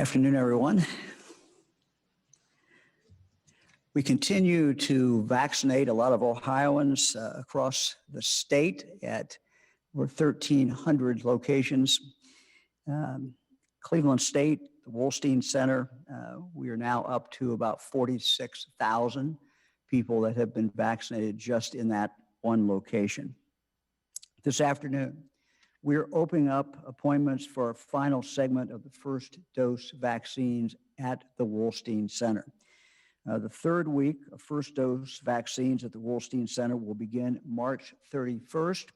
Afternoon, everyone. We continue to vaccinate a lot of Ohioans across the state at over 1,300 locations. Cleveland State, the Wolstein Center, we are now up to about 46,000 people that have been vaccinated just in that one location. This afternoon, we're opening up appointments for our final segment of the first dose vaccines at the Wolstein Center. The third week of first dose vaccines at the Wolstein Center will begin March 31st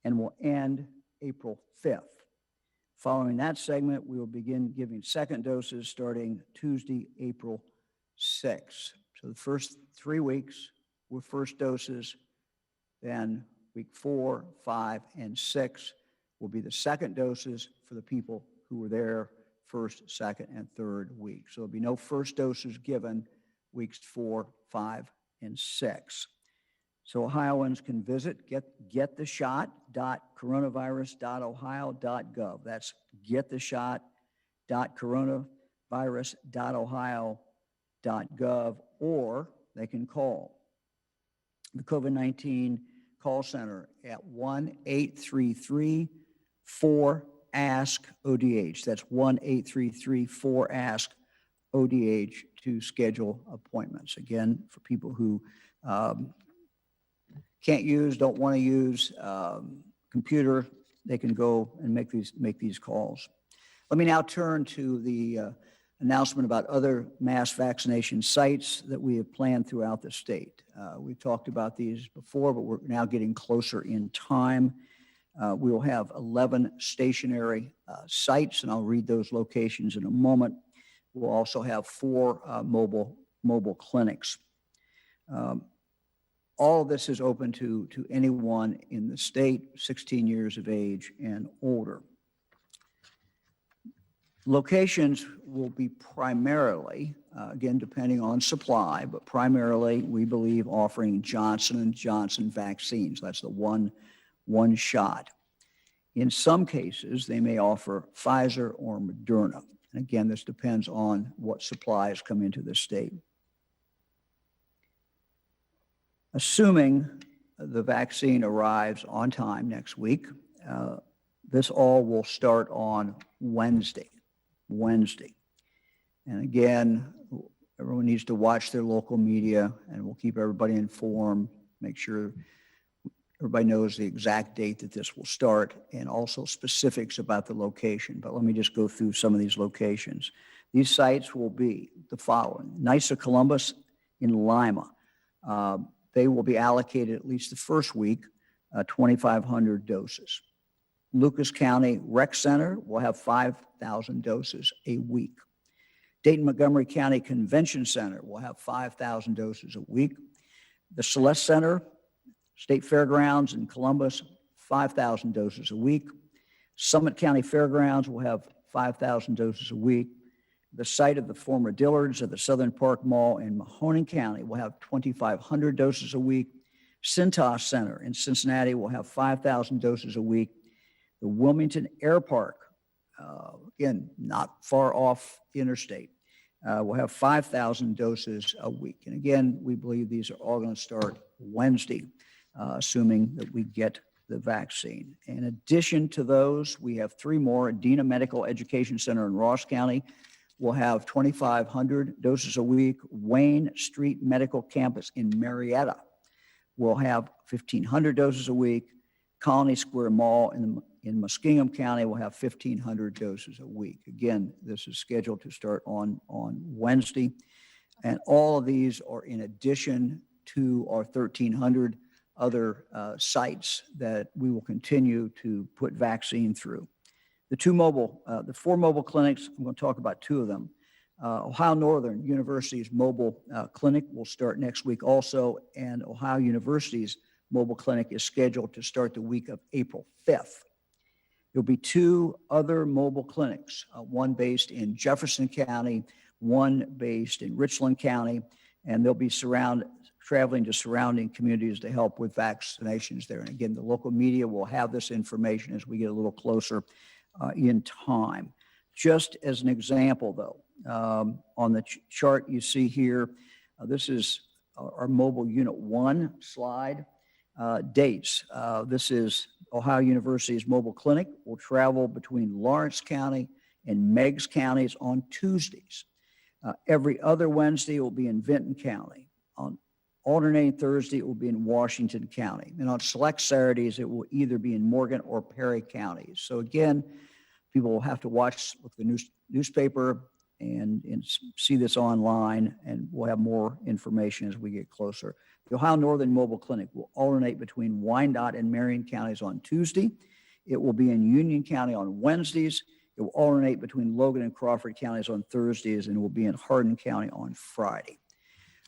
and will end April 5th. Following that segment, we will begin giving second doses starting Tuesday, April 6th. So the first 3 weeks were first doses, then week 4, 5, and 6 will be the second doses for the people who were there first, second, and third week. So there'll be no first doses given weeks 4, 5, and 6. So Ohioans can visit gettheshot.coronavirus.ohio.gov. That's gettheshot.coronavirus.ohio.gov, or they can call the COVID-19 call center at 1-833-4ASK-ODH. That's 1-833-4ASK-ODH to schedule appointments. Again, for people who can't use, don't want to use computer, they can go and make these calls. Let me now turn to the announcement about other mass vaccination sites that we have planned throughout the state. We've talked about these before, but we're now getting closer in time. We will have 11 stationary sites, and I'll read those locations in a moment. We'll also have 4 mobile clinics. All of this is open to anyone in the state, 16 years of age and older. Locations will be primarily, again, depending on supply, but primarily, we believe, offering Johnson & Johnson vaccines. That's the one shot. In some cases, they may offer Pfizer or Moderna. And again, this depends on what supplies come into the state. Assuming the vaccine arrives on time next week, this all will start on Wednesday. And again, everyone needs to watch their local media, and we'll keep everybody informed, make sure everybody knows the exact date that this will start and also specifics about the location. But let me just go through some of these locations. These sites will be the following: NYSA Columbus in Lima. They will be allocated at least the first week, 2,500 doses. Lucas County Rec Center will have 5,000 doses a week. Dayton-Montgomery County Convention Center will have 5,000 doses a week. The Celeste Center, State Fairgrounds in Columbus, 5,000 doses a week. Summit County Fairgrounds will have 5,000 doses a week. The site of the former Dillard's at the Southern Park Mall in Mahoning County will have 2,500 doses a week. Cintas Center in Cincinnati will have 5,000 doses a week. The Wilmington Air Park, again, not far off the interstate, will have 5,000 doses a week. And again, we believe these are all going to start Wednesday, assuming that we get the vaccine. In addition to those, we have 3 more. Adena Medical Education Center in Ross County will have 2,500 doses a week. Wayne Street Medical Campus in Marietta will have 1,500 doses a week. Colony Square Mall in Muskingum County will have 1,500 doses a week. Again, this is scheduled to start on Wednesday. And all of these are in addition to our 1,300 other sites that we will continue to put vaccine through. The 4 mobile clinics, I'm going to talk about 2 of them. Ohio Northern University's mobile clinic will start next week also, and Ohio University's mobile clinic is scheduled to start the week of April 5th. There'll be 2 other mobile clinics, one based in Jefferson County, one based in Richland County, and they'll be traveling to surrounding communities to help with vaccinations there. And again, the local media will have this information as we get a little closer in time. Just as an example, though, on the chart you see here, this is our mobile unit 1 slide. Dates. This is Ohio University's mobile clinic will travel between Lawrence County and Meigs counties on Tuesdays. Every other Wednesday it will be in Vinton County. On alternating Thursday, it will be in Washington County. And on select Saturdays, it will either be in Morgan or Perry counties. So again, people will have to look at the newspaper and see this online, and we'll have more information as we get closer. The Ohio Northern Mobile Clinic will alternate between Wyandotte and Marion counties on Tuesday. It will be in Union County on Wednesdays. It will alternate between Logan and Crawford counties on Thursdays, and it will be in Hardin County on Friday.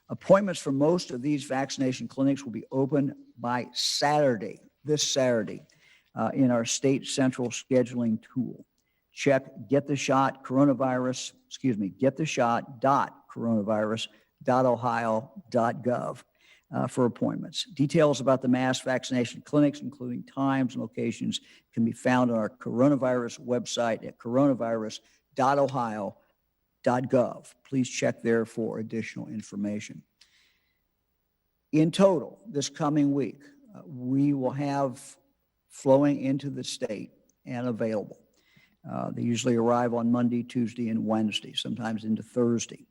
Appointments for most of these vaccination clinics will be open by Saturday, this Saturday, in our state central scheduling tool. Check gettheshot.coronavirus.ohio.gov for appointments. Details about the mass vaccination clinics, including times and locations, can be found on our coronavirus website at coronavirus.ohio.gov. Please check there for additional information. In total, this coming week, we will have flowing into the state and available. They usually arrive on Monday, Tuesday, and Wednesday, sometimes into Thursday.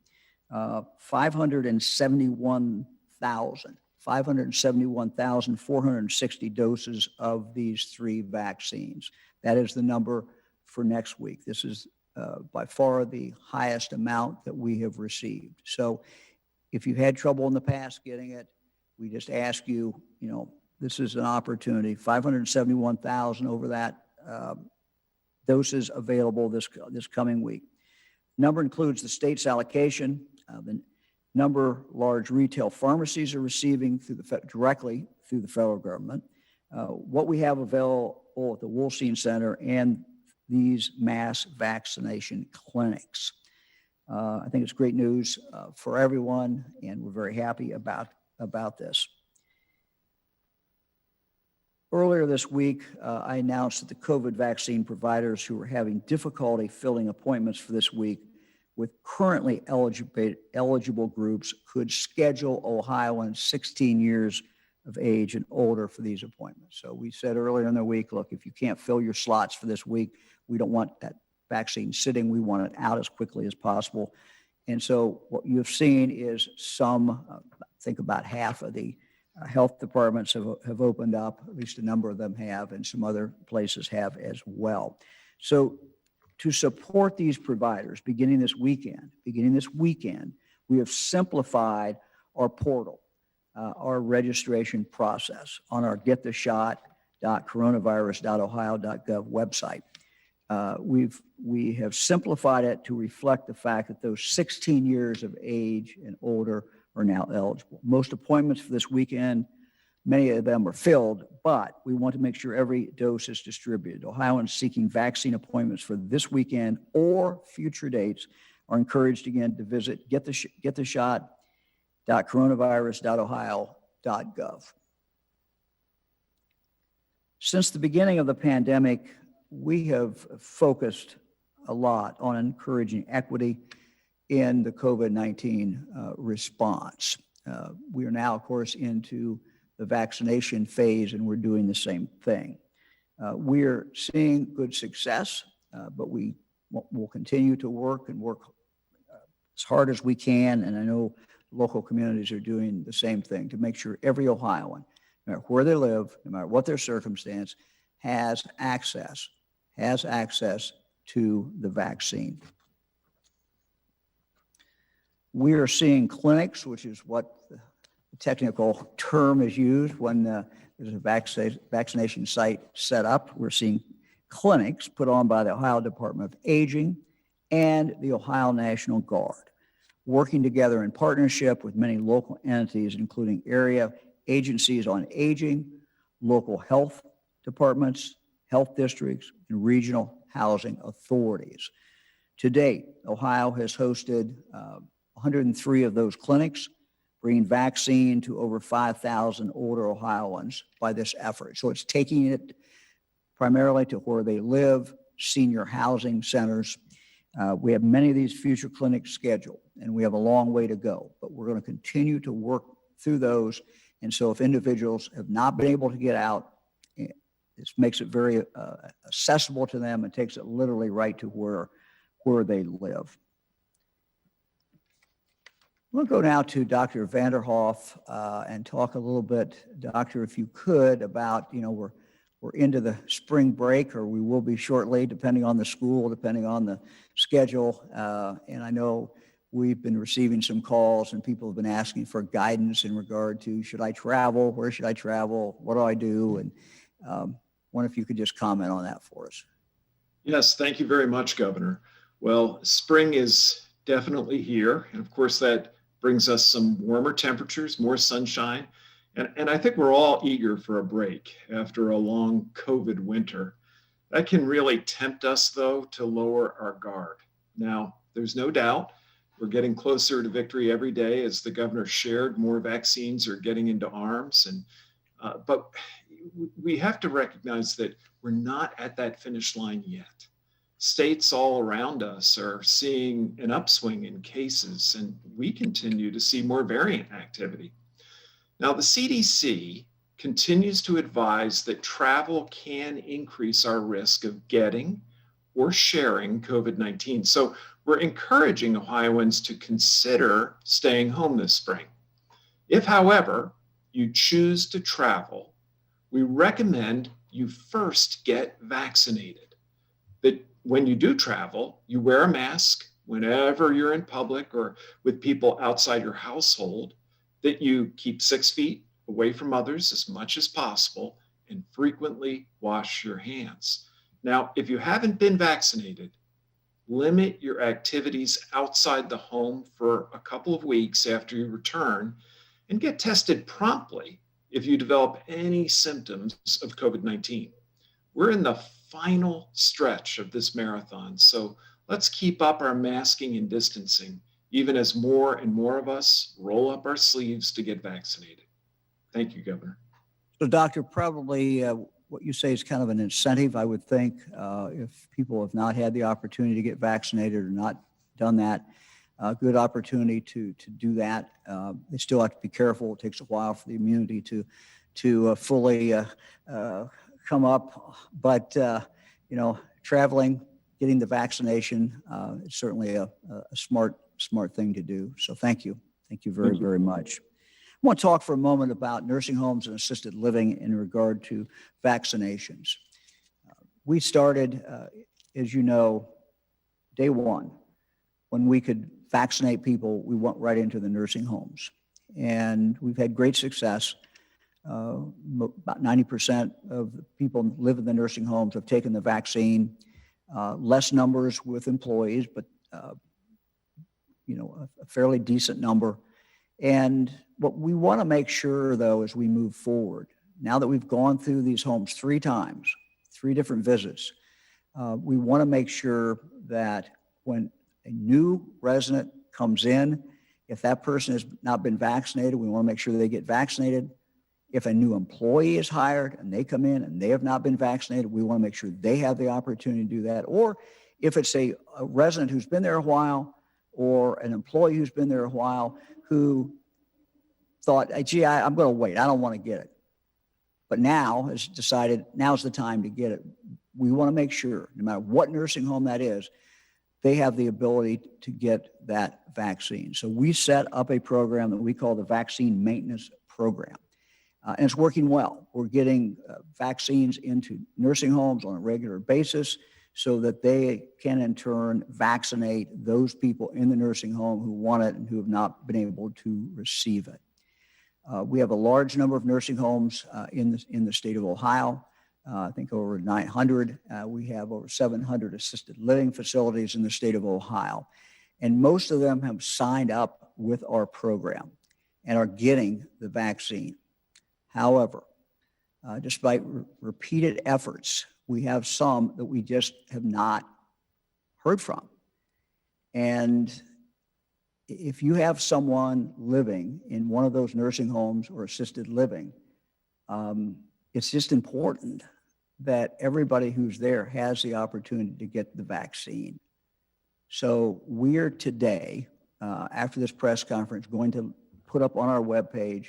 571,460 doses of these 3 vaccines. That is the number for next week. This is by far the highest amount that we have received. So if you've had trouble in the past getting it, we just ask you, this is an opportunity. 571,000 over that doses available this coming week. Number includes the state's allocation, the number large retail pharmacies are receiving directly through the federal government, what we have available at the Wolstein Center, and these mass vaccination clinics. I think it's great news for everyone, and we're very happy about this. Earlier this week, I announced that the COVID vaccine providers who were having difficulty filling appointments for this week with currently eligible groups could schedule Ohioans 16 years of age and older for these appointments. So we said earlier in the week, look, if you can't fill your slots for this week, we don't want that vaccine sitting. We want it out as quickly as possible. And so what you've seen is some, I think about half of the health departments have opened up, at least a number of them have, and some other places have as well. So to support these providers, beginning this weekend, we have simplified our portal, our registration process on our gettheshot.coronavirus.ohio.gov website. We have simplified it to reflect the fact that those 16 years of age and older are now eligible. Most appointments for this weekend, many of them are filled, but we want to make sure every dose is distributed. Ohioans seeking vaccine appointments for this weekend or future dates are encouraged again to visit gettheshot.coronavirus.ohio.gov. Since the beginning of the pandemic, we have focused a lot on encouraging equity in the COVID-19 response. We are now, of course, into the vaccination phase, and we're doing the same thing. We're seeing good success, but we will continue to work as hard as we can, and I know local communities are doing the same thing to make sure every Ohioan, no matter where they live, no matter what their circumstance, has access to the vaccine. We are seeing clinics, which is what the technical term is used when there's a vaccination site set up. We're seeing clinics put on by the Ohio Department of Aging and the Ohio National Guard, working together in partnership with many local entities, including area agencies on aging, local health departments, health districts, and regional housing authorities. To date, Ohio has hosted 103 of those clinics, bringing vaccine to over 5,000 older Ohioans by this effort. So it's taking it primarily to where they live, senior housing centers. We have many of these future clinics scheduled, and we have a long way to go, but we're going to continue to work through those. And so if individuals have not been able to get out, this makes it very accessible to them and takes it literally right to where they live. We'll go now to Dr. Vanderhoff and talk a little bit, Doctor, if you could, about, we're into the spring break, or we will be shortly, depending on the school, depending on the schedule. And I know we've been receiving some calls and people have been asking for guidance in regard to, should I travel? Where should I travel? What do I do? And wonder if you could just comment on that for us. Yes, thank you very much, Governor. Well, spring is definitely here. And of course, that brings us some warmer temperatures, more sunshine. And I think we're all eager for a break after a long COVID winter. That can really tempt us, though, to lower our guard. Now, there's no doubt we're getting closer to victory every day. As the governor shared, more vaccines are getting into arms. But we have to recognize that we're not at that finish line yet. States all around us are seeing an upswing in cases, and we continue to see more variant activity. Now, the CDC continues to advise that travel can increase our risk of getting or sharing COVID-19. So we're encouraging Ohioans to consider staying home this spring. If, however, you choose to travel, we recommend you first get vaccinated. That when you do travel, you wear a mask whenever you're in public or with people outside your household, that you keep 6 feet away from others as much as possible, and frequently wash your hands. Now, if you haven't been vaccinated, limit your activities outside the home for a couple of weeks after you return, and get tested promptly if you develop any symptoms of COVID-19. We're in the final stretch of this marathon, so let's keep up our masking and distancing, even as more and more of us roll up our sleeves to get vaccinated. Thank you, Governor. So, Doctor, probably what you say is kind of an incentive, I would think, if people have not had the opportunity to get vaccinated or not done that, good opportunity to do that. They still have to be careful. It takes a while for the immunity to fully come up, but traveling, getting the vaccination is certainly a smart thing to do. So thank you very much. I want to talk for a moment about nursing homes and assisted living in regard to vaccinations. We started, as you know, day one. When we could vaccinate people, we went right into the nursing homes. And we've had great success. About 90% of the people who live in the nursing homes have taken the vaccine. Less numbers with employees, but a fairly decent number. And what we want to make sure, though, as we move forward, now that we've gone through these homes 3 times, 3 different visits, we want to make sure that when a new resident comes in, if that person has not been vaccinated, we want to make sure that they get vaccinated. If a new employee is hired and they come in and they have not been vaccinated, we want to make sure they have the opportunity to do that. Or if it's a resident who's been there a while or an employee who's been there a while who thought, hey, gee, I'm going to wait. I don't want to get it. But now has decided now's the time to get it. We want to make sure, no matter what nursing home that is, they have the ability to get that vaccine. So we set up a program that we call the Vaccine Maintenance Program. And it's working well. We're getting vaccines into nursing homes on a regular basis so that they can in turn vaccinate those people in the nursing home who want it and who have not been able to receive it. We have a large number of nursing homes in the state of Ohio. I think over 900. We have over 700 assisted living facilities in the state of Ohio. And most of them have signed up with our program and are getting the vaccine. However, despite repeated efforts, we have some that we just have not heard from. And if you have someone living in one of those nursing homes or assisted living, it's just important that everybody who's there has the opportunity to get the vaccine. So we're today, after this press conference, going to put up on our webpage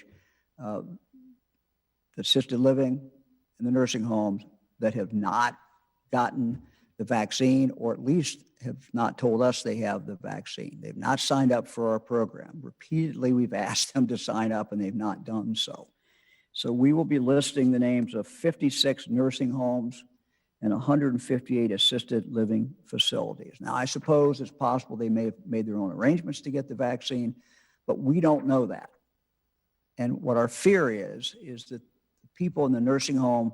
the assisted living and the nursing homes that have not gotten the vaccine, or at least have not told us they have the vaccine. They've not signed up for our program. Repeatedly, we've asked them to sign up and they've not done so. So we will be listing the names of 56 nursing homes and 158 assisted living facilities. Now, I suppose it's possible they may have made their own arrangements to get the vaccine, but we don't know that. And what our fear is that people in the nursing home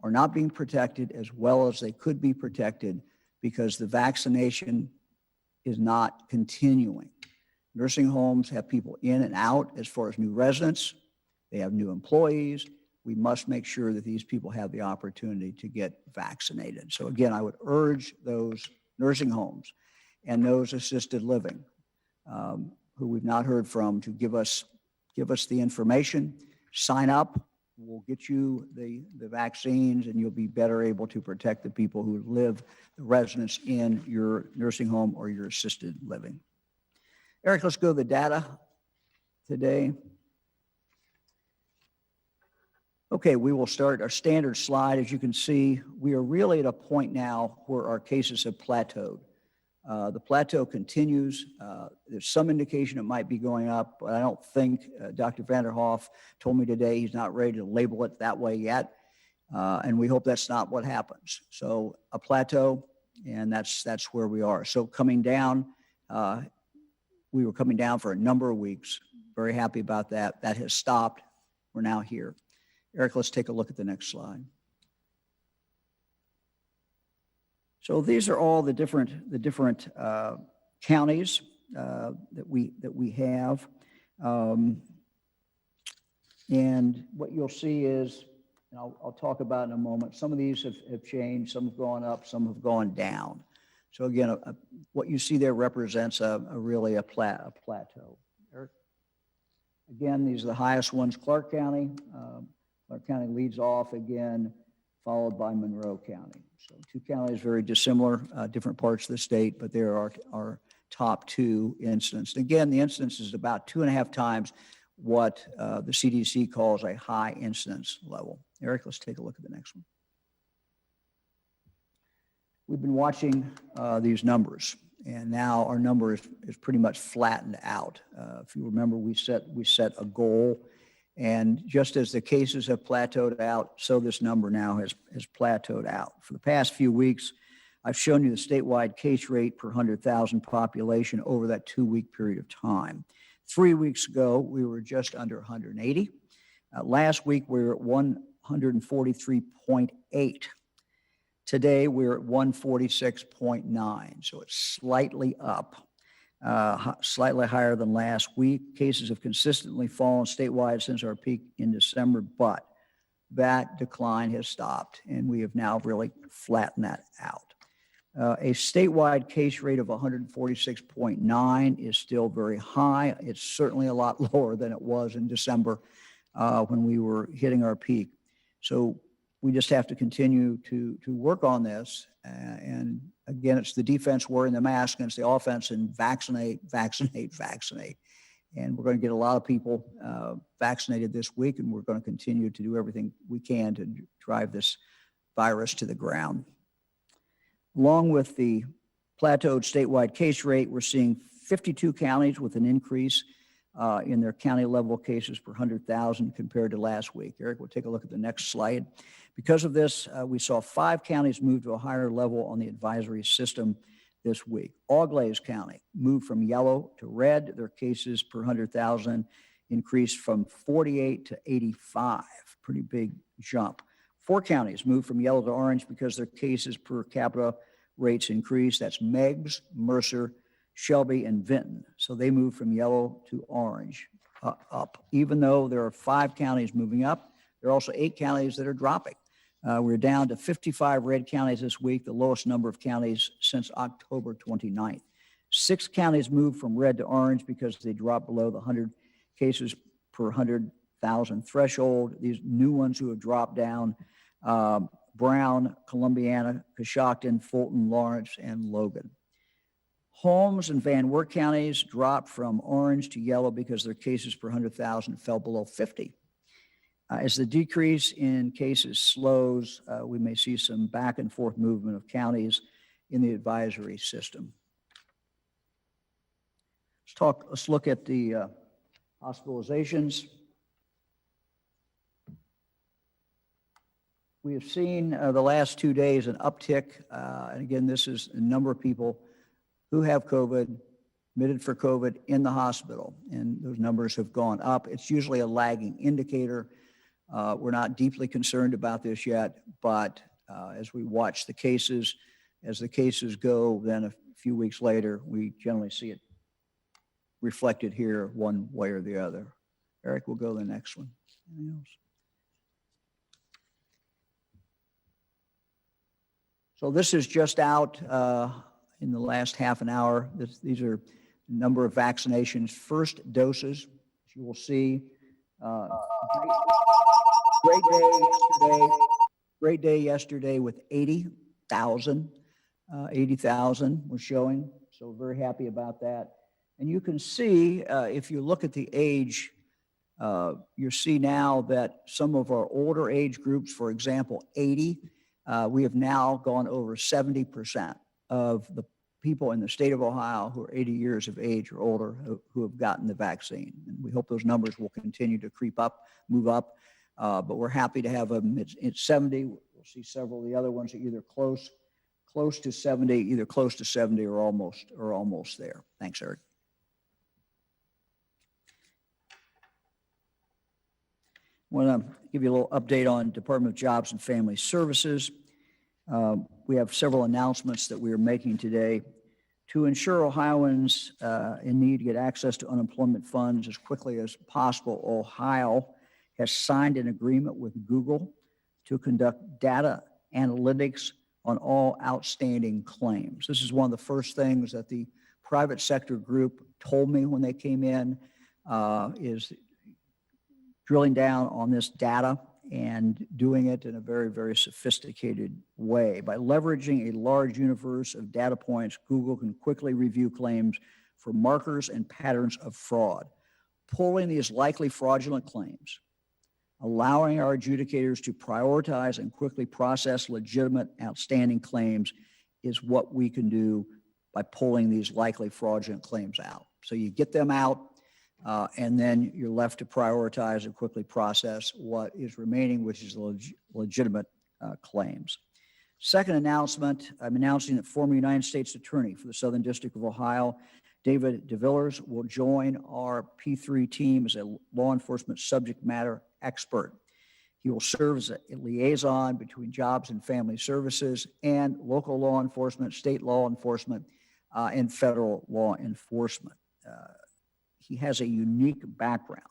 are not being protected as well as they could be protected because the vaccination is not continuing. Nursing homes have people in and out as far as new residents. They have new employees. We must make sure that these people have the opportunity to get vaccinated. So again, I would urge those nursing homes and those assisted living who we've not heard from to give us the information, sign up. We'll get you the vaccines and you'll be better able to protect the people who live, the residents in your nursing home or your assisted living. Eric, let's go to the data today. Okay, we will start our standard slide. As you can see, we are really at a point now where our cases have plateaued. The plateau continues. There's some indication it might be going up, but I don't think Dr. Vanderhoff told me today he's not ready to label it that way yet. And we hope that's not what happens. So a plateau, and that's where we are. So coming down, we were coming down for a number of weeks. Very happy about that. That has stopped. We're now here. Eric, let's take a look at the next slide. So these are all the different counties that we have, and what you'll see is, and I'll talk about in a moment. Some of these have changed. Some have gone up. Some have gone down. So again, what you see there represents really a plateau. Eric? Again, these are the highest ones. Clark County. Clark County leads off again, followed by Monroe County. So two counties very dissimilar, different parts of the state, but there are our top two incidents. Again, the incidence is about 2.5 times what the CDC calls a high incidence level. Eric, let's take a look at the next one. We've been watching these numbers, and now our number is pretty much flattened out. If you remember, we set a goal. And just as the cases have plateaued out, so this number now has plateaued out. For the past few weeks, I've shown you the statewide case rate per 100,000 population over that 2-week period of time. 3 weeks ago, we were just under 180. Last week, we were at 143.8. Today, we're at 146.9, so it's slightly up. Slightly higher than last week. Cases have consistently fallen statewide since our peak in December, but that decline has stopped, and we have now really flattened that out. A statewide case rate of 146.9 is still very high. It's certainly a lot lower than it was in December when we were hitting our peak. So we just have to continue to work on this. And again, it's the defense wearing the mask, and it's the offense and vaccinate. And we're going to get a lot of people vaccinated this week, and we're going to continue to do everything we can to drive this virus to the ground. Along with the plateaued statewide case rate, we're seeing 52 counties with an increase in their county level cases per 100,000 compared to last week. Eric, we'll take a look at the next slide. Because of this, we saw 5 counties move to a higher level on the advisory system this week. Auglaize County moved from yellow to red. Their cases per 100,000 increased from 48 to 85, pretty big jump. 4 counties moved from yellow to orange because their cases per capita rates increased. That's Meigs, Mercer, Shelby, and Vinton. So they moved from yellow to orange up. Even though there are 5 counties moving up, there are also 8 counties that are dropping. We're down to 55 red counties this week, the lowest number of counties since October 29th. 6 counties moved from red to orange because they dropped below the 100 cases per 100,000 threshold. These new ones who have dropped down, Brown, Columbiana, Coshocton, Fulton, Lawrence, and Logan. Holmes and Van Wert counties dropped from orange to yellow because their cases per 100,000 fell below 50. As the decrease in cases slows, we may see some back and forth movement of counties in the advisory system. Let's look at the hospitalizations. We have seen the last 2 days an uptick, and again, this is a number of people who have COVID, admitted for COVID in the hospital, and those numbers have gone up. It's usually a lagging indicator. We're not deeply concerned about this yet, but as we watch the cases, as the cases go, then a few weeks later, we generally see it reflected here one way or the other. Eric, we'll go to the next one. Anything else? So this is just out in the last half an hour. These are the number of vaccinations, first doses, as you will see. Great day yesterday with 80,000. 80,000 was showing, so very happy about that. And you can see, if you look at the age, you see now that some of our older age groups, for example, 80, we have now gone over 70% of the people in the state of Ohio who are 80 years of age or older who have gotten the vaccine. And we hope those numbers will continue to creep up, move up, but we're happy to have them at 70. We'll see several of the other ones are either close to 70, either close to 70 or almost there. Thanks, Eric. I want to give you a little update on Department of Jobs and Family Services. We have several announcements that we are making today to ensure Ohioans in need to get access to unemployment funds as quickly as possible. Ohio has signed an agreement with Google to conduct data analytics on all outstanding claims. This is one of the first things that the private sector group told me when they came in, is drilling down on this data and doing it in a very, very sophisticated way. By leveraging a large universe of data points, Google can quickly review claims for markers and patterns of fraud. Pulling these likely fraudulent claims, allowing our adjudicators to prioritize and quickly process legitimate outstanding claims is what we can do by pulling these likely fraudulent claims out. So you get them out, and then you're left to prioritize and quickly process what is remaining, which is legitimate claims. Second announcement, I'm announcing that former United States Attorney for the Southern District of Ohio, David DeVillers, will join our P3 team as a law enforcement subject matter expert. He will serve as a liaison between Jobs and Family Services and local law enforcement, state law enforcement, and federal law enforcement. He has a unique background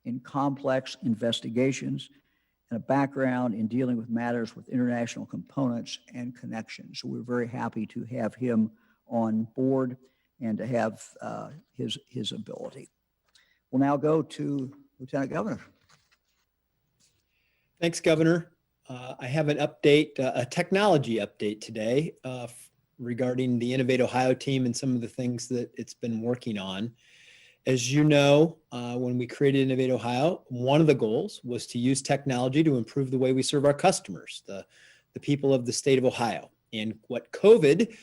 in complex investigations and a background in dealing with matters with international components and connections. So we're very happy to have him on board and to have his ability. We'll now go to Lieutenant Governor. Thanks, Governor. I have an update, a technology update today regarding the Innovate Ohio team and some of the things that it's been working on. As you know, when we created Innovate Ohio, one of the goals was to use technology to improve the way we serve our customers, the people of the state of Ohio. And what COVID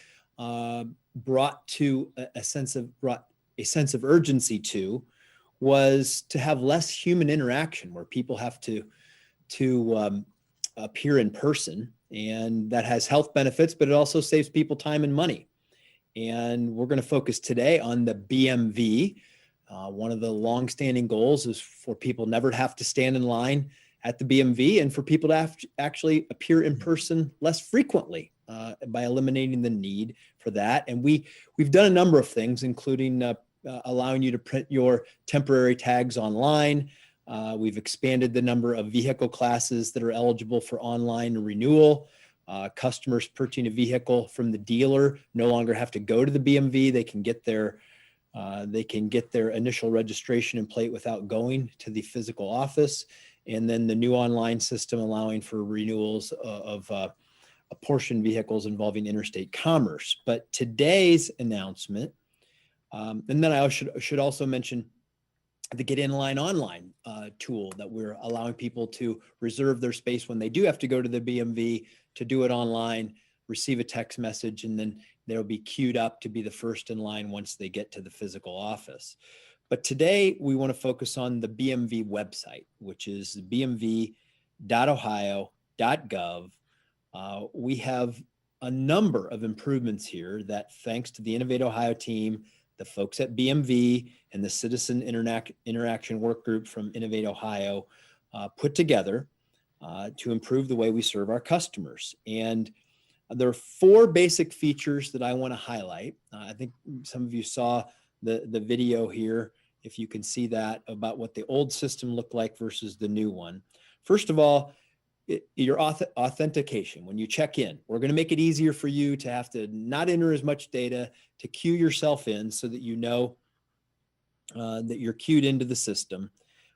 brought a sense of urgency to was to have less human interaction where people have to appear in person, and that has health benefits, but it also saves people time and money. And we're going to focus today on the BMV. One of the longstanding goals is for people never to have to stand in line at the BMV and for people to have to actually appear in person less frequently by eliminating the need for that. And we've done a number of things, including allowing you to print your temporary tags online. We've expanded the number of vehicle classes that are eligible for online renewal. Customers purchasing a vehicle from the dealer no longer have to go to the BMV. They can get their initial registration and plate without going to the physical office. And then the new online system allowing for renewals of apportioned vehicles involving interstate commerce. But today's announcement, and then I should also mention the Get In Line Online tool that we're allowing people to reserve their space when they do have to go to the BMV, to do it online, receive a text message, and then they'll be queued up to be the first in line once they get to the physical office. But today we want to focus on the BMV website, which is bmv.ohio.gov. We have a number of improvements here that, thanks to the Innovate Ohio team, the folks at BMV, and the Citizen Interaction Work Group from Innovate Ohio, put together to improve the way we serve our customers. And there are 4 basic features that I want to highlight. I think some of you saw the video here, if you can see that, about what the old system looked like versus the new one. First of all, your authentication. When you check in, we're going to make it easier for you to have to not enter as much data, to queue yourself in so that you know that you're queued into the system.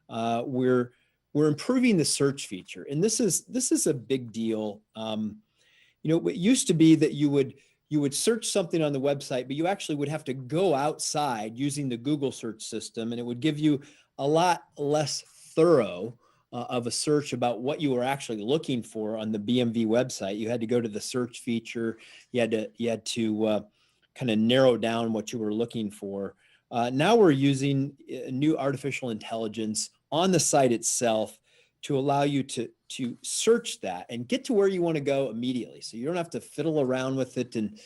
We're improving the search feature, and this is a big deal. It used to be that you would search something on the website, but you actually would have to go outside using the Google search system, and it would give you a lot less thorough of a search about what you were actually looking for on the BMV website. You had to go to the search feature. You had to kind of narrow down what you were looking for. Now we're using new artificial intelligence on the site itself to allow you to search that and get to where you want to go immediately. So you don't have to fiddle around with it and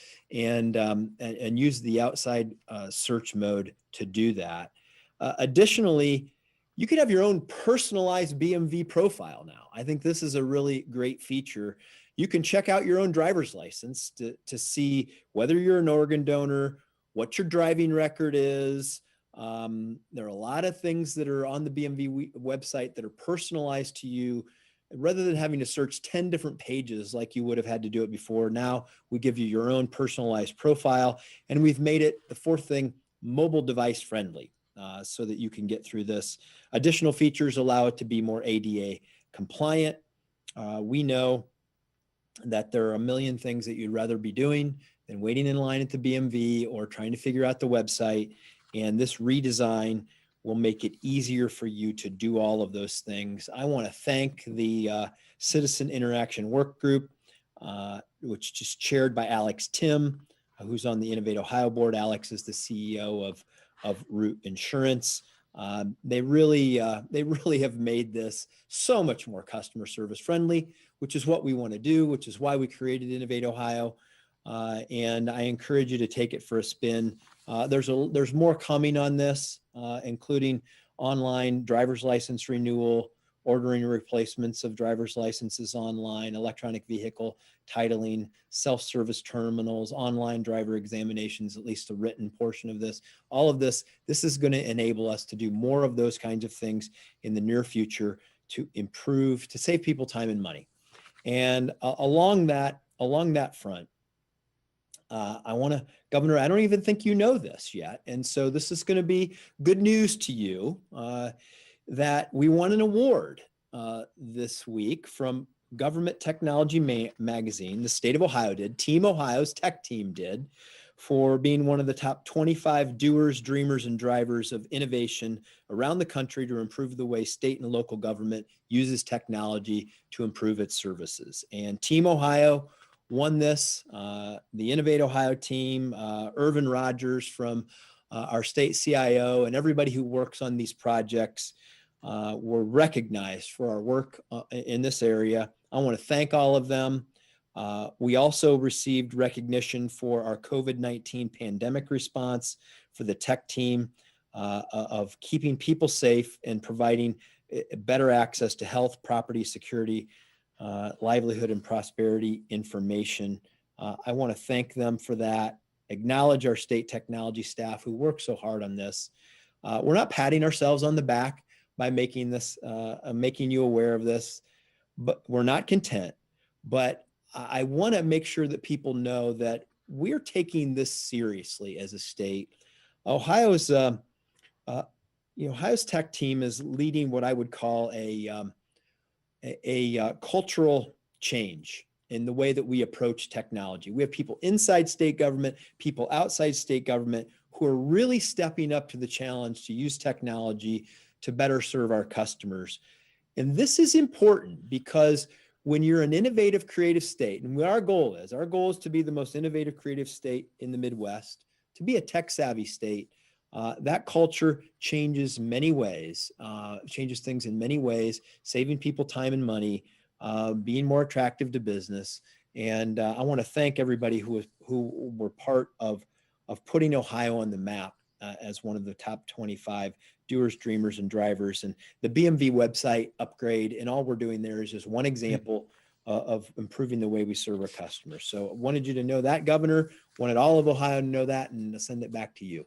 use the outside search mode to do that. Additionally, you could have your own personalized BMV profile now. I think this is a really great feature. You can check out your own driver's license to see whether you're an organ donor, what your driving record is. There are a lot of things that are on the BMV website that are personalized to you. Rather than having to search 10 different pages like you would have had to do it before, now we give you your own personalized profile. And we've made it, the 4th thing, mobile device friendly, so that you can get through this. Additional features allow it to be more ADA compliant. We know that there are a million things that you'd rather be doing than waiting in line at the BMV or trying to figure out the website. And this redesign will make it easier for you to do all of those things. I want to thank the Citizen Interaction Work Group, which is chaired by Alex Tim, who's on the Innovate Ohio board. Alex is the CEO of Root Insurance. They really have made this so much more customer service friendly, which is what we want to do, which is why we created Innovate Ohio. And I encourage you to take it for a spin. There's more coming on this, including online driver's license renewal, ordering replacements of driver's licenses online, electronic vehicle titling, self-service terminals, online driver examinations, at least a written portion of this. All of this is going to enable us to do more of those kinds of things in the near future to improve, to save people time and money. And along that front, Governor, I don't even think you know this yet. And so this is going to be good news to you, that we won an award this week from Government Technology Magazine. The state of Ohio did, Team Ohio's tech team did, for being one of the top 25 doers, dreamers, and drivers of innovation around the country to improve the way state and local government uses technology to improve its services. And Team Ohio won this. The Innovate Ohio team, Irvin Rogers from our state CIO, and everybody who works on these projects were recognized for our work in this area. I want to thank all of them. We also received recognition for our COVID-19 pandemic response for the tech team of keeping people safe and providing better access to health, property, security, livelihood, and prosperity information. I want to thank them for that, acknowledge our state technology staff who work so hard on this. We're not patting ourselves on the back by making you aware of this, but we're not content. But I want to make sure that people know that we're taking this seriously as a state. Ohio's tech team is leading what I would call a cultural change in the way that we approach technology. We have people inside state government, people outside state government who are really stepping up to the challenge to use technology to better serve our customers. And this is important because when you're an innovative, creative state, and what our goal is to be the most innovative, creative state in the Midwest, to be a tech-savvy state, that culture changes many ways, changes things in many ways, saving people time and money, being more attractive to business. And I want to thank everybody who were part of putting Ohio on the map as one of the top 25 doers, dreamers, and drivers. And the BMV website upgrade and all we're doing there is just one example of improving the way we serve our customers. So I wanted you to know that, Governor, wanted all of Ohio to know that, and I'll send it back to you.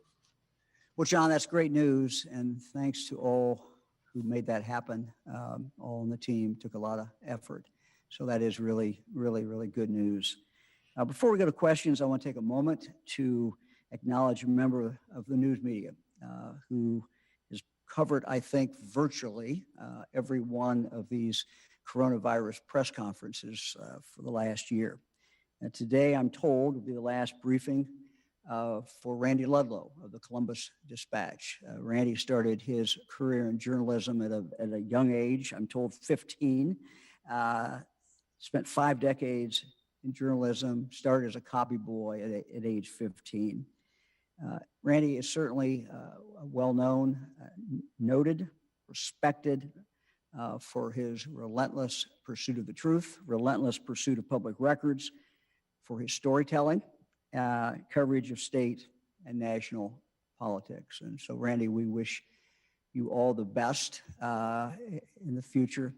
Well, John, that's great news. And thanks to all who made that happen. All on the team took a lot of effort. So that is really, really, really good news. Before we go to questions, I want to take a moment to acknowledge a member of the news media who has covered, I think, virtually every one of these coronavirus press conferences for the last year. And today, I'm told, will be the last briefing for Randy Ludlow of the Columbus Dispatch. Randy started his career in journalism at a young age, I'm told 15, spent 5 decades in journalism, started as a copy boy at age 15. Randy is certainly well-known, noted, respected for his relentless pursuit of the truth, relentless pursuit of public records, for his storytelling, coverage of state and national politics. And so, Randy, we wish you all the best in the future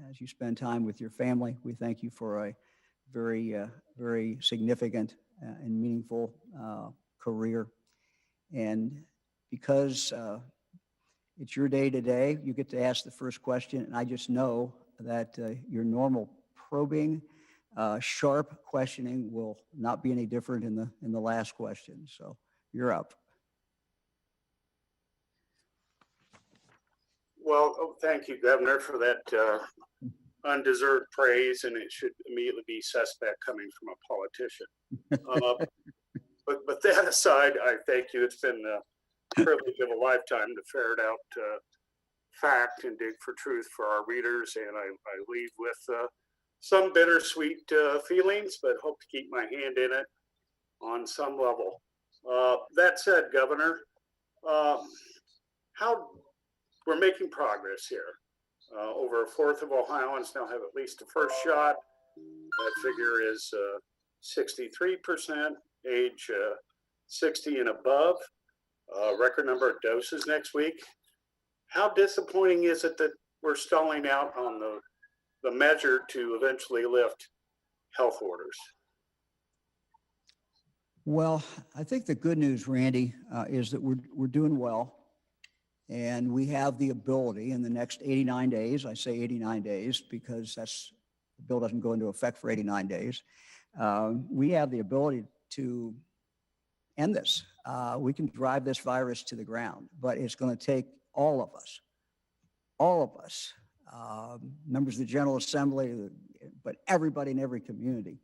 as you spend time with your family. We thank you for a very, very significant and meaningful career. And because it's your day today, you get to ask the first question. And I just know that your normal probing, sharp questioning will not be any different in the last question. So you're up. Well, thank you, Governor, for that undeserved praise, and it should immediately be suspect coming from a politician. But that aside, I thank you. It's been the privilege of a lifetime to ferret out fact and dig for truth for our readers, and I leave with some bittersweet feelings, but hope to keep my hand in it on some level. That said, Governor, how we're making progress here. Over a fourth of Ohioans now have at least a first shot. That figure is 63%, age 60 and above. Record number of doses next week. How disappointing is it that we're stalling out on the measure to eventually lift health orders? Well, I think the good news, Randy, is that we're doing well. And we have the ability in the next 89 days, I say 89 days because the bill doesn't go into effect for 89 days. We have the ability to end this. We can drive this virus to the ground, but it's going to take all of us, members of the General Assembly, but everybody in every community,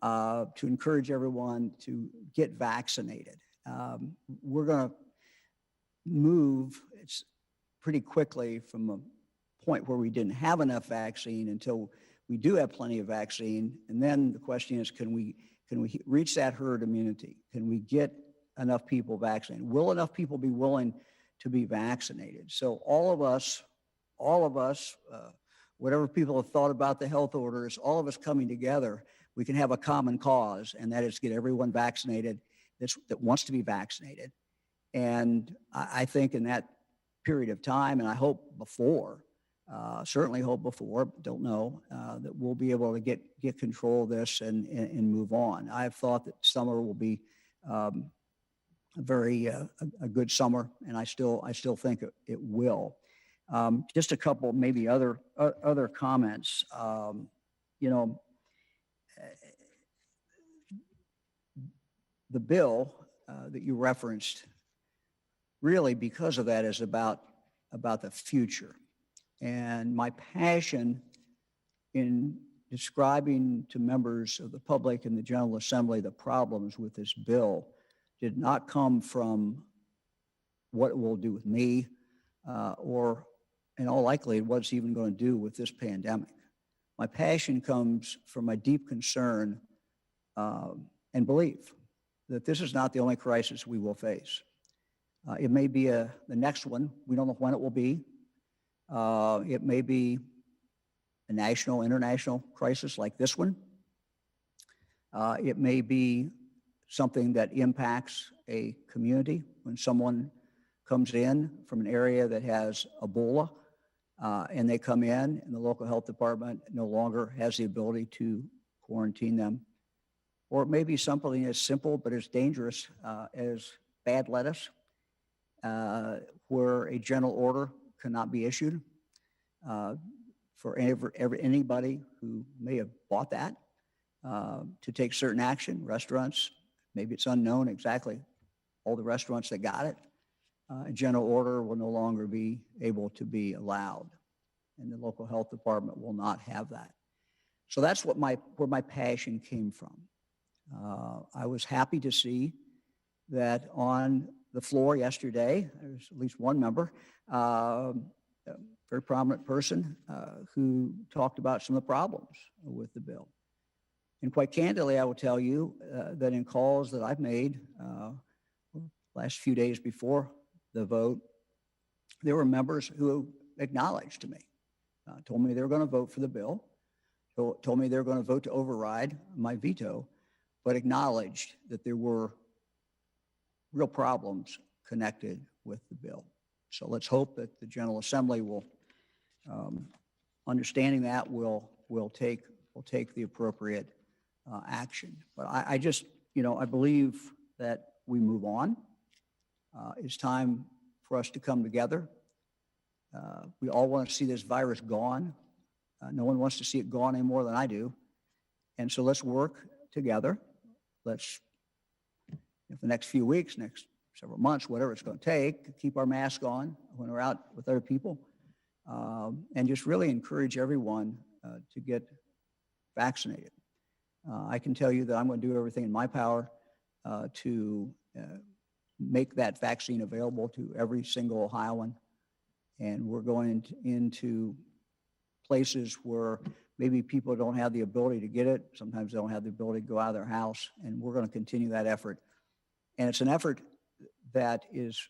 to encourage everyone to get vaccinated. We're going to move pretty quickly from a point where we didn't have enough vaccine until we do have plenty of vaccine. And then the question is, can we reach that herd immunity? Can we get enough people vaccinated? Will enough people be willing to be vaccinated? So all of us, whatever people have thought about the health orders, all of us coming together, we can have a common cause, and that is to get everyone vaccinated that wants to be vaccinated. And I think in that period of time, and I hope before, certainly hope before, but don't know, that we'll be able to get control of this and move on. I've thought that summer will be a good summer, and I still think it will. Just a couple maybe other comments. The bill that you referenced, really because of that, is about the future. And my passion in describing to members of the public in the General Assembly the problems with this bill did not come from what it will do with me or in all likelihood what it's even going to do with this pandemic. My passion comes from my deep concern and belief that this is not the only crisis we will face. It may be the next one. We don't know when it will be. It may be a national, international crisis like this one. It may be something that impacts a community when someone comes in from an area that has Ebola and they come in and the local health department no longer has the ability to quarantine them. Or it may be something as simple but as dangerous as bad lettuce, where a general order cannot be issued for anybody who may have bought that to take certain action. Restaurants, maybe it's unknown exactly all the restaurants that got it. A general order will no longer be able to be allowed, and the local health department will not have that. So that's what where my passion came from. I was happy to see that on the floor yesterday, there's at least one member, a very prominent person who talked about some of the problems with the bill. And quite candidly, I will tell you that in calls that I've made last few days before the vote, there were members who acknowledged to me, told me they were going to vote for the bill, told me they were going to vote to override my veto, but acknowledged that there were real problems connected with the bill. So let's hope that the General Assembly will, understanding that, will take the appropriate action. But I just, I believe that we move on. It's time for us to come together. We all want to see this virus gone. No one wants to see it gone any more than I do. And so let's work together. Let's, the next few weeks, next several months, whatever it's going to take, keep our mask on when we're out with other people, and just really encourage everyone to get vaccinated. I can tell you that I'm going to do everything in my power to make that vaccine available to every single Ohioan. And we're going into places where maybe people don't have the ability to get it. Sometimes they don't have the ability to go out of their house. And we're going to continue that effort. And it's an effort that is,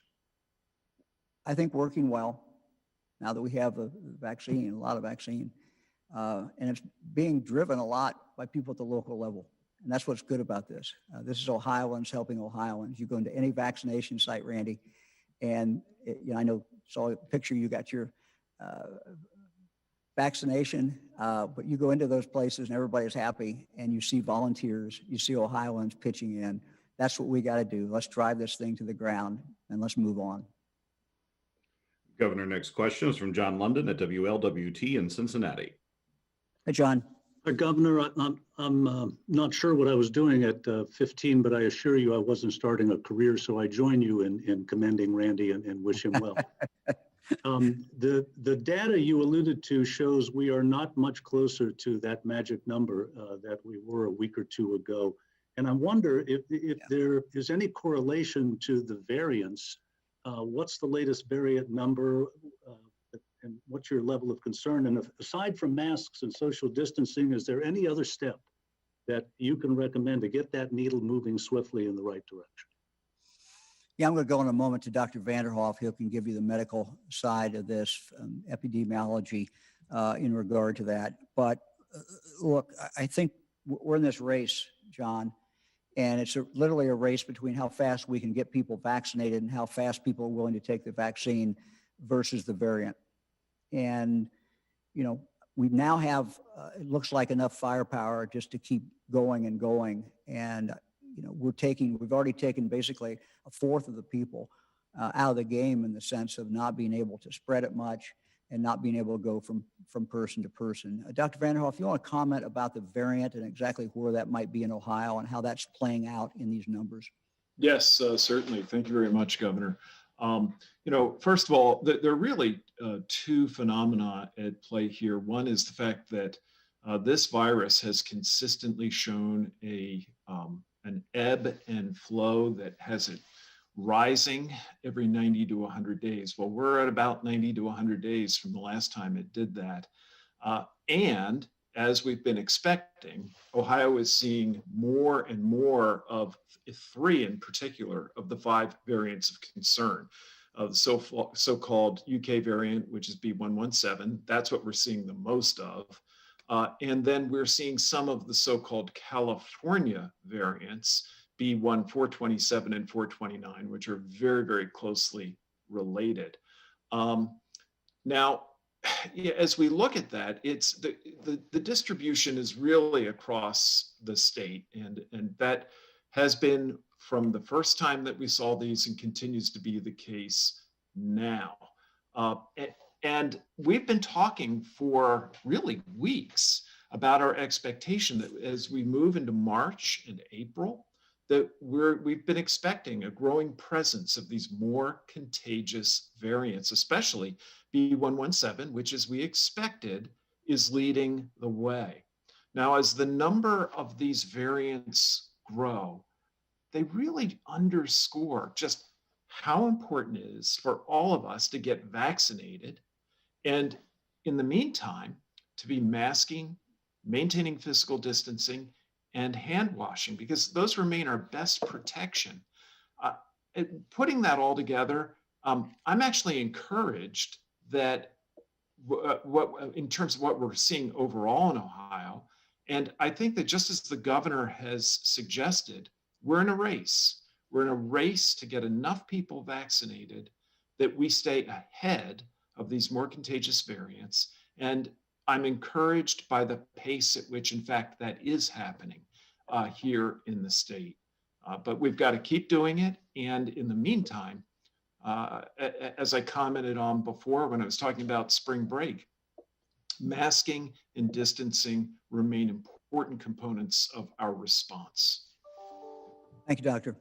I think, working well now that we have a vaccine, a lot of vaccine. And it's being driven a lot by people at the local level. And that's what's good about this. This is Ohioans helping Ohioans. You go into any vaccination site, Randy, and I know, saw a picture, you got your vaccination, but you go into those places and everybody's happy, and you see volunteers, you see Ohioans pitching in. That's what we got to do. Let's drive this thing to the ground and let's move on. Governor, next question is from John London at WLWT in Cincinnati. Hey, John. Governor, I'm not sure what I was doing at 15, but I assure you I wasn't starting a career, so I join you in commending Randy and wish him well. The data you alluded to shows we are not much closer to that magic number that we were a week or two ago. And I wonder if there is any correlation to the variants. What's the latest variant number? And what's your level of concern? And aside from masks and social distancing, is there any other step that you can recommend to get that needle moving swiftly in the right direction? Yeah, I'm going to go in a moment to Dr. Vanderhoff, who can give you the medical side of this, epidemiology in regard to that. But look, I think we're in this race, John, and it's literally a race between how fast we can get people vaccinated and how fast people are willing to take the vaccine versus the variant. And, we now have, it looks like enough firepower just to keep going and going. And, we've already taken basically a fourth of the people out of the game in the sense of not being able to spread it much and not being able to go from person to person. Dr. Vanderhoff, if you want to comment about the variant and exactly where that might be in Ohio and how that's playing out in these numbers. Yes, certainly. Thank you very much, Governor. First of all, there are really two phenomena at play here. One is the fact that this virus has consistently shown an ebb and flow that has it rising every 90 to 100 days. Well, we're at about 90 to 100 days from the last time it did that. And as we've been expecting, Ohio is seeing more and more of 3 in particular of the 5 variants of concern. The so-called UK variant, which is B117, that's what we're seeing the most of. And then we're seeing some of the so-called California variants, B1427 and 429, which are very, very closely related. Now, as we look at that, it's the distribution is really across the state, and that has been from the first time that we saw these and continues to be the case now. And we've been talking for really weeks about our expectation that as we move into March and April, that we've been expecting a growing presence of these more contagious variants, especially B117, which, as we expected, is leading the way. Now, as the number of these variants grow, they really underscore just how important it is for all of us to get vaccinated, and in the meantime, to be masking, maintaining physical distancing, and hand washing, because those remain our best protection. Putting that all together, I'm actually encouraged that in terms of what we're seeing overall in Ohio, and I think that just as the governor has suggested, we're in a race. We're in a race to get enough people vaccinated that we stay ahead of these more contagious variants. And I'm encouraged by the pace at which, in fact, that is happening here in the state. But we've got to keep doing it. And in the meantime, as I commented on before when I was talking about spring break, masking and distancing remain important components of our response. Thank you, Doctor.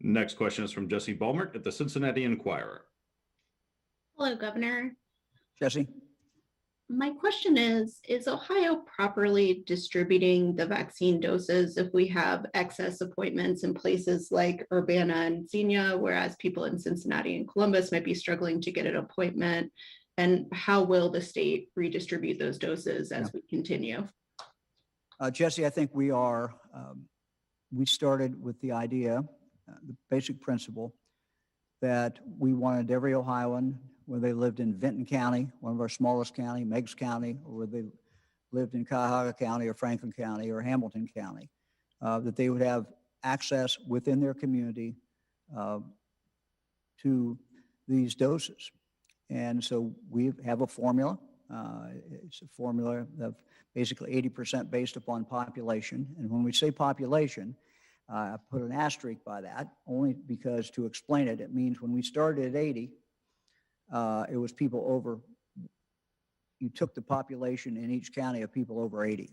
Next question is from Jesse Ballmert at the Cincinnati Enquirer. Hello, Governor. Jesse? My question is Ohio properly distributing the vaccine doses if we have excess appointments in places like Urbana and Xenia, whereas people in Cincinnati and Columbus might be struggling to get an appointment? And how will the state redistribute those doses as we continue? Jesse, I think we are, we started with the idea, the basic principle, that we wanted every Ohioan, whether they lived in Vinton County, one of our smallest county, Meigs County, or whether they lived in Cuyahoga County or Franklin County or Hamilton County, that they would have access within their community to these doses. And so we have a formula. It's a formula of basically 80% based upon population. And when we say population, I put an asterisk by that only because to explain it, it means when we started at 80, it was people over, you took the population in each county of people over 80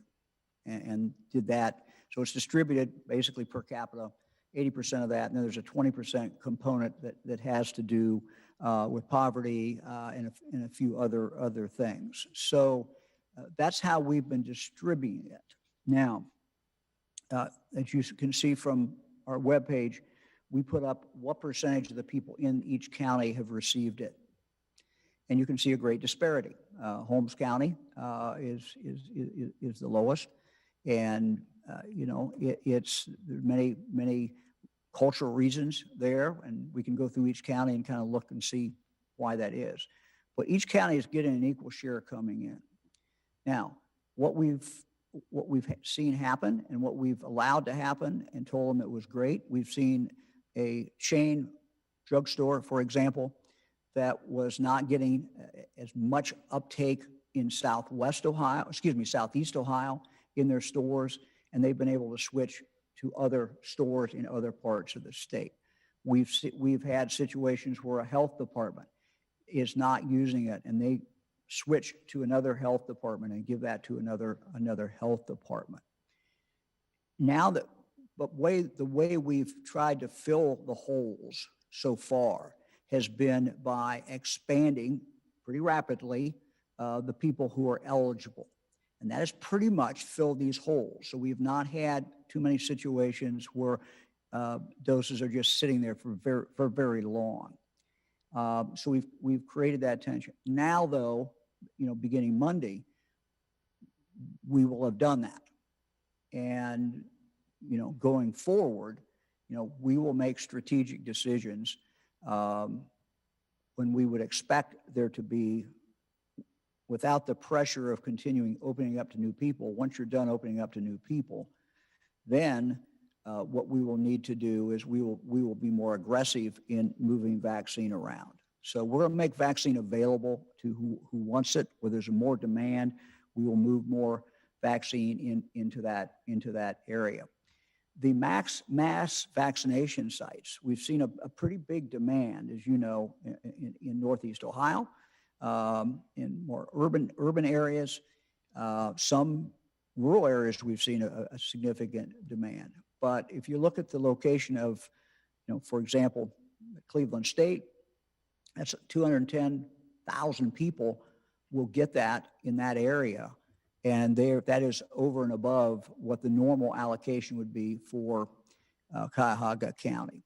and did that. So it's distributed basically per capita, 80% of that. And then there's a 20% component that has to do with poverty and a few other things. So that's how we've been distributing it. Now, as you can see from our webpage, we put up what percentage of the people in each county have received it. And you can see a great disparity. Holmes County is the lowest. And, there's many cultural reasons there, and we can go through each county and kind of look and see why that is. But each county is getting an equal share coming in. Now, what we've seen happen and what we've allowed to happen and told them it was great, we've seen a chain drugstore, for example, that was not getting as much uptake in Southeast Ohio in their stores, and they've been able to switch to other stores in other parts of the state. We've had situations where a health department is not using it, and they switch to another health department and give that to another health department. Now the way we've tried to fill the holes so far has been by expanding pretty rapidly the people who are eligible. And that has pretty much filled these holes. So we've not had too many situations where doses are just sitting there for very long. So we've created that tension. Now, though, beginning Monday, we will have done that. And, going forward, we will make strategic decisions when we would expect there to be, without the pressure of continuing opening up to new people. Once you're done opening up to new people, then what we will need to do is we will be more aggressive in moving vaccine around. So we're going to make vaccine available to who wants it. Where there's more demand, we will move more vaccine into that area. The mass vaccination sites, we've seen a pretty big demand, as you know, in Northeast Ohio, in more urban areas. Some rural areas, we've seen a significant demand. But if you look at the location of, for example, Cleveland State, that's 210,000 people will get that in that area. And that is over and above what the normal allocation would be for Cuyahoga County.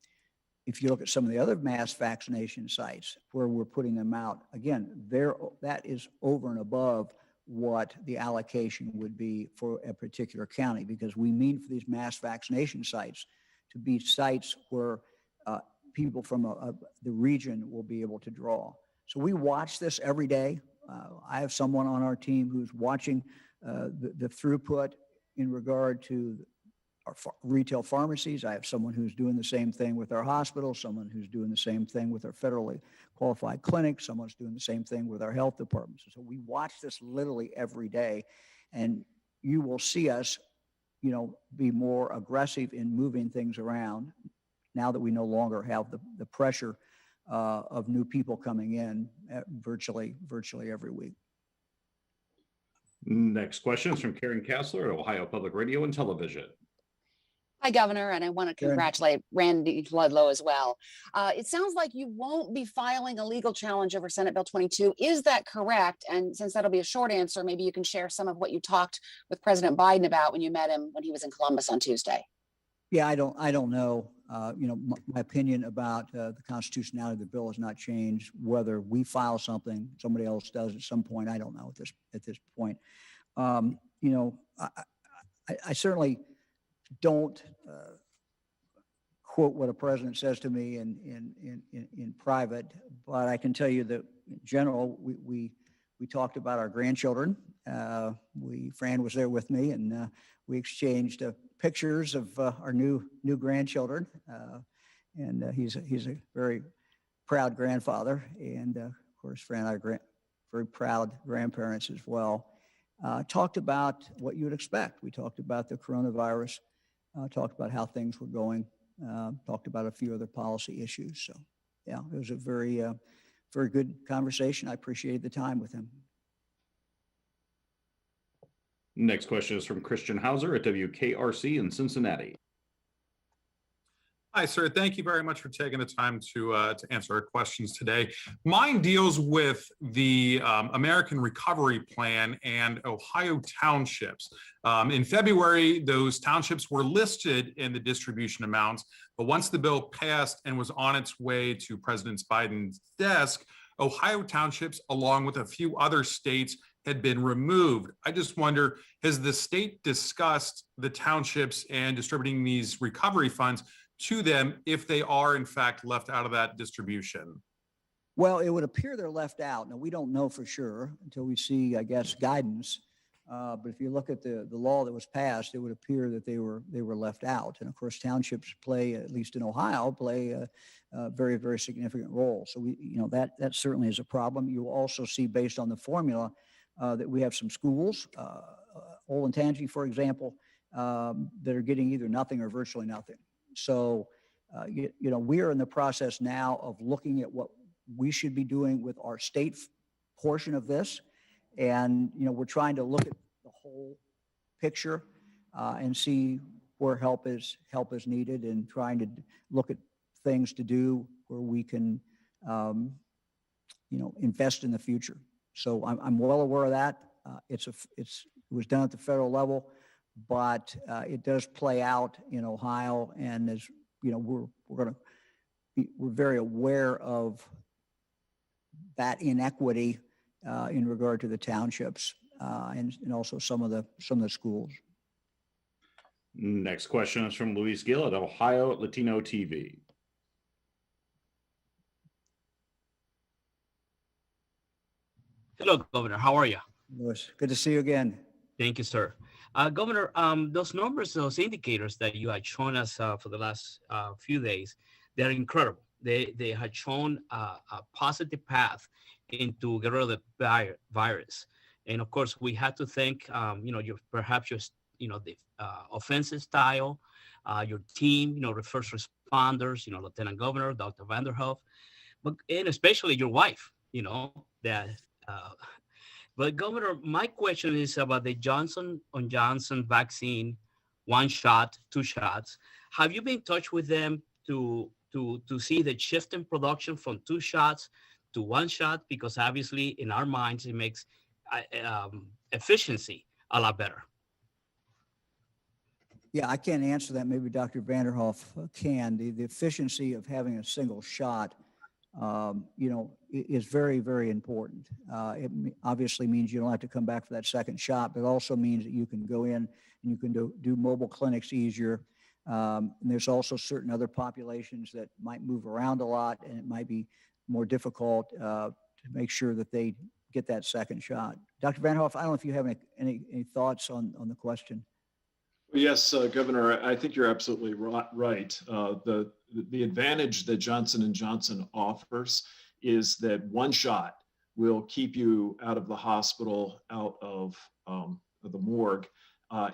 If you look at some of the other mass vaccination sites where we're putting them out, again, that is over and above what the allocation would be for a particular county, because we mean for these mass vaccination sites to be sites where people from the region will be able to draw. So we watch this every day. I have someone on our team who's watching the throughput in regard to our retail pharmacies. I have someone who's doing the same thing with our hospitals, someone who's doing the same thing with our federally qualified clinics, someone's doing the same thing with our health departments. So we watch this literally every day, and you will see us, be more aggressive in moving things around now that we no longer have the pressure of new people coming in virtually every week. Next question is from Karen Kassler at Ohio Public Radio and Television. Hi, Governor, and I want to congratulate Randy Ludlow as well. It sounds like you won't be filing a legal challenge over Senate Bill 22. Is that correct? And since that'll be a short answer, maybe you can share some of what you talked with President Biden about when you met him when he was in Columbus on Tuesday. Yeah, I don't know. My opinion about the constitutionality of the bill has not changed. Whether we file something, somebody else does at some point, I don't know at this point. I certainly don't quote what a president says to me in private, but I can tell you that in general, we talked about our grandchildren. Fran was there with me, and we exchanged pictures of our new grandchildren, and he's a very proud grandfather, and of course, Fran and I are very proud grandparents as well. Talked about what you would expect. We talked about the coronavirus, talked about how things were going, talked about a few other policy issues. So, yeah, it was a very good conversation. I appreciated the time with him. Next question is from Christian Hauser at WKRC in Cincinnati. Hi, sir. Thank you very much for taking the time to answer our questions today. Mine deals with the American Recovery Plan and Ohio townships. In February, those townships were listed in the distribution amounts, but once the bill passed and was on its way to President Biden's desk, Ohio townships, along with a few other states, had been removed. I just wonder, has the state discussed the townships and distributing these recovery funds to them if they are in fact left out of that distribution? Well, it would appear they're left out. Now, we don't know for sure until we see, I guess, guidance. But if you look at the law that was passed, it would appear that they were left out. And of course, townships play, at least in Ohio, a very, very significant role. So that certainly is a problem. You will also see, based on the formula, that we have some schools, Olentangy, for example, that are getting either nothing or virtually nothing. So, we are in the process now of looking at what we should be doing with our state portion of this. And, we're trying to look at the whole picture and see where help is needed, and trying to look at things to do where we can, invest in the future. So I'm well aware of that. It's was done at the federal level, but it does play out in Ohio. And as you know, we're very aware of that inequity in regard to the townships and also some of the schools. Next question is from Luis Gill at Ohio Latino TV. Hello, Governor. How are you? Louis, good to see you again. Thank you, sir. Governor, those numbers, those indicators that you had shown us for the last few days, they're incredible. They had shown a positive path into get rid of the virus. And of course, we had to thank, the offensive style, your team, the first responders, Lieutenant Governor, Dr. Vanderhoef, and especially your wife, but Governor, my question is about the Johnson & Johnson vaccine, 1 shot, 2 shots. Have you been in touch with them to see the shift in production from 2 shots to 1 shot? Because obviously in our minds, it makes efficiency a lot better. Yeah, I can't answer that. Maybe Dr. Vanderhoef can. The efficiency of having a single shot, is very, very important. It obviously means you don't have to come back for that second shot, but it also means that you can go in and you can do mobile clinics easier. And there's also certain other populations that might move around a lot, and it might be more difficult to make sure that they get that second shot. Dr. Vanderhoef, I don't know if you have any thoughts on the question. Yes, Governor, I think you're absolutely right. The advantage that Johnson & Johnson offers is that 1 shot will keep you out of the hospital, out of the morgue,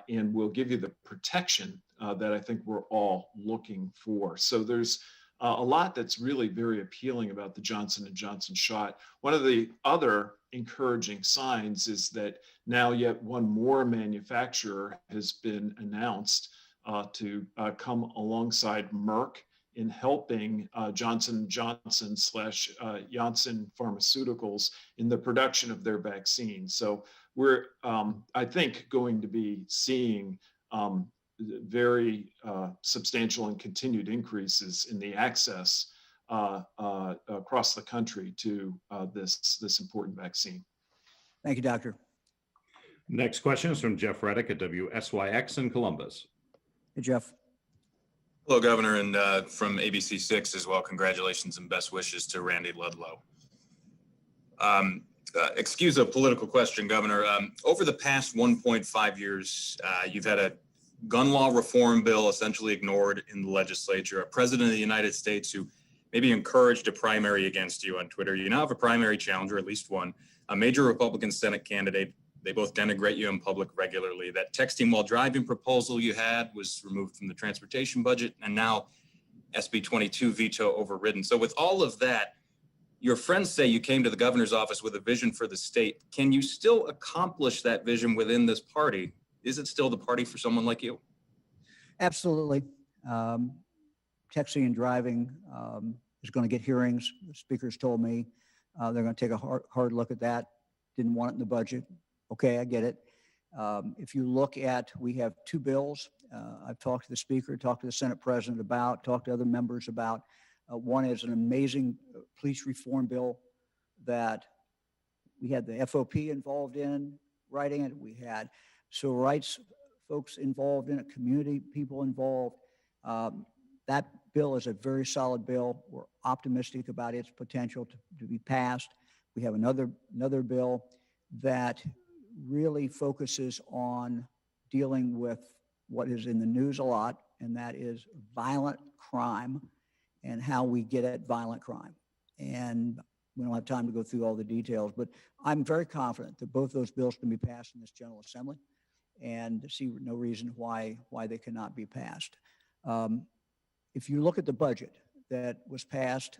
and will give you the protection that I think we're all looking for. So there's a lot that's really very appealing about the Johnson & Johnson shot. One of the other encouraging signs is that now yet one more manufacturer has been announced to come alongside Merck in helping Johnson & Johnson / Janssen Pharmaceuticals in the production of their vaccine. So we're, I think, going to be seeing very substantial and continued increases in the access across the country to this important vaccine. Thank you, Doctor. Next question is from Jeff Reddick at WSYX in Columbus. Hey, Jeff. Hello, Governor, and from ABC6 as well, congratulations and best wishes to Randy Ludlow. Excuse a political question, Governor. Over the past 1.5 years, you've had a gun law reform bill essentially ignored in the legislature, a president of the United States who maybe encouraged a primary against you on Twitter. You now have a primary challenger, at least one, a major Republican Senate candidate. They both denigrate you in public regularly. That texting while driving proposal you had was removed from the transportation budget, and now SB 22 veto overridden. So with all of that, your friends say you came to the governor's office with a vision for the state. Can you still accomplish that vision within this party? Is it still the party for someone like you? Absolutely. Texting and driving is going to get hearings. The speakers told me they're going to take a hard look at that. Didn't want it in the budget. Okay, I get it. If you look at, we have 2 bills. I've talked to the speaker, talked to the Senate president about, talked to other members about. One is an amazing police reform bill that we had the FOP involved in writing it. We had civil rights folks involved in it, community people involved. That bill is a very solid bill. We're optimistic about its potential to be passed. We have another bill that really focuses on dealing with what is in the news a lot, and that is violent crime and how we get at violent crime. And we don't have time to go through all the details, but I'm very confident that both those bills can be passed in this General Assembly, and see no reason why they cannot be passed. If you look at the budget that was passed,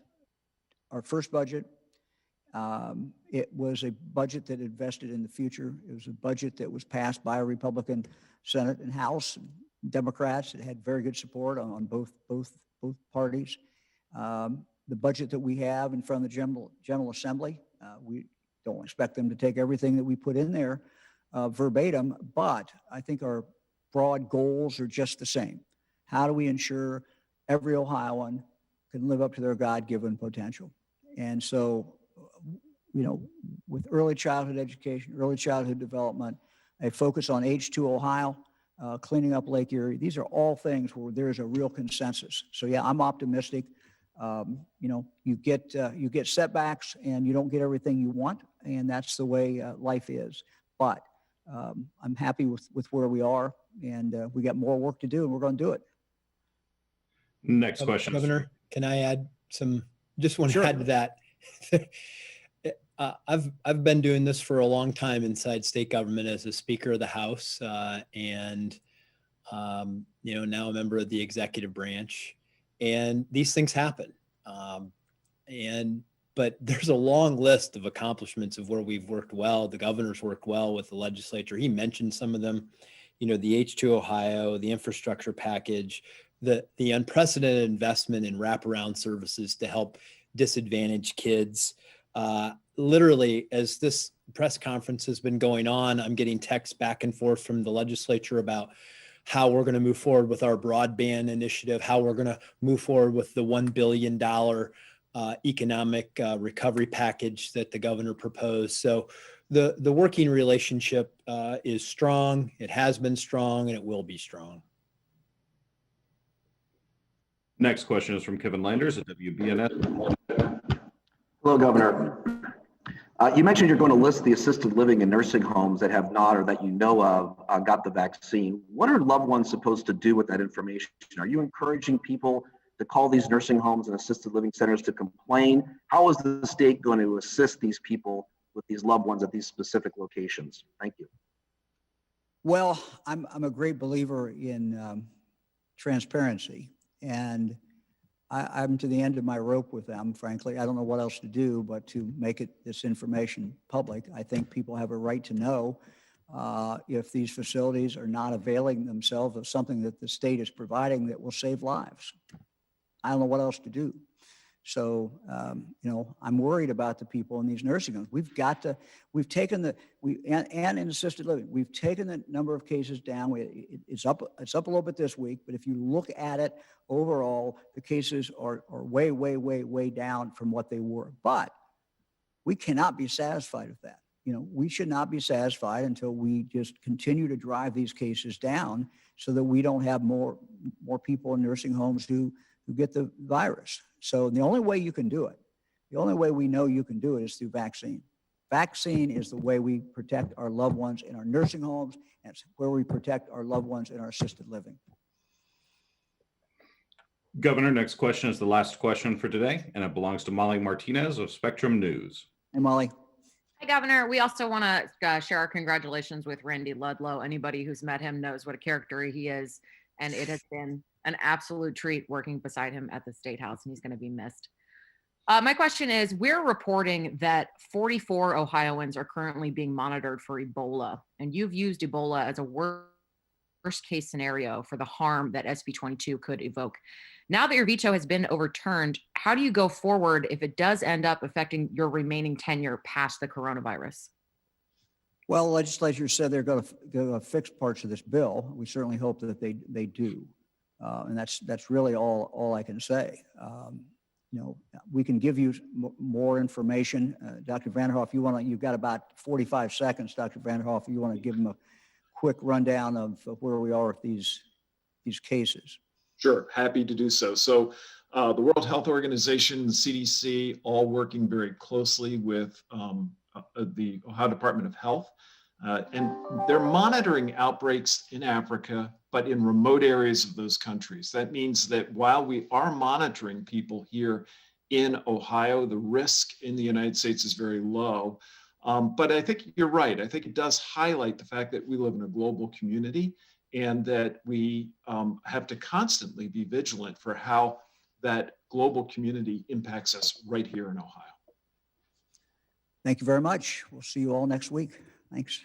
our first budget, it was a budget that invested in the future. It was a budget that was passed by a Republican Senate and House, Democrats. It had very good support on both parties. The budget that we have in front of the General Assembly, we don't expect them to take everything that we put in there, verbatim, but I think our broad goals are just the same. How do we ensure every Ohioan can live up to their God-given potential? And so, with early childhood education, early childhood development, a focus on H2 Ohio, cleaning up Lake Erie, these are all things where there's a real consensus. So yeah, I'm optimistic. You get setbacks and you don't get everything you want, and that's the way life is. But I'm happy with where we are, and we got more work to do, and we're going to do it. Next question. Governor, can I add some? Just want to add to that. I've been doing this for a long time inside state government as a Speaker of the House, and now a member of the executive branch. And these things happen, but there's a long list of accomplishments of where we've worked well. The governor's worked well with the legislature. He mentioned some of them. The H2 Ohio, the infrastructure package, the unprecedented investment in wraparound services to help disadvantaged kids. Literally, as this press conference has been going on, I'm getting texts back and forth from the legislature about how we're going to move forward with our broadband initiative, how we're going to move forward with the $1 billion economic recovery package that the governor proposed. So the working relationship is strong. It has been strong, and it will be strong. Next question is from Kevin Landers at WBNS. Hello, Governor. You mentioned you're going to list the assisted living and nursing homes that have not, or that you know of, got the vaccine. What are loved ones supposed to do with that information? Are you encouraging people to call these nursing homes and assisted living centers to complain? How is the state going to assist these people with these loved ones at these specific locations? Thank you. Well, I'm a great believer in transparency, and I'm to the end of my rope with them, frankly. I don't know what else to do but to make this information public. I think people have a right to know if these facilities are not availing themselves of something that the state is providing that will save lives. I don't know what else to do. So, I'm worried about the people in these nursing homes. And in assisted living, we've taken the number of cases down. It's up a little bit this week, but if you look at it overall, the cases are way, way, way, way down from what they were. But we cannot be satisfied with that. We should not be satisfied until we just continue to drive these cases down so that we don't have more people in nursing homes who get the virus. So the only way you can do it, the only way we know you can do it is through vaccine. Vaccine is the way we protect our loved ones in our nursing homes, and it's where we protect our loved ones in our assisted living. Governor, next question is the last question for today, and it belongs to Molly Martinez of Spectrum News. Hey, Molly. Hi, Governor. We also want to share our congratulations with Randy Ludlow. Anybody who's met him knows what a character he is, and it has been an absolute treat working beside him at the State House, and he's going to be missed. My question is, we're reporting that 44 Ohioans are currently being monitored for Ebola, and you've used Ebola as a worst case scenario for the harm that SB 22 could evoke. Now that your veto has been overturned, how do you go forward if it does end up affecting your remaining tenure past the coronavirus? Well, the legislature said they're going to fix parts of this bill. We certainly hope that they do. And that's really all I can say. We can give you more information. Dr. Vanderhoff, you've got about 45 seconds, Dr. Vanderhoff, you want to give them a quick rundown of where we are with these cases. Sure, happy to do so. So the World Health Organization, the CDC, all working very closely with the Ohio Department of Health. And they're monitoring outbreaks in Africa, but in remote areas of those countries. That means that while we are monitoring people here in Ohio, the risk in the United States is very low. But I think you're right. I think it does highlight the fact that we live in a global community and that we have to constantly be vigilant for how that global community impacts us right here in Ohio. Thank you very much. We'll see you all next week. Thanks.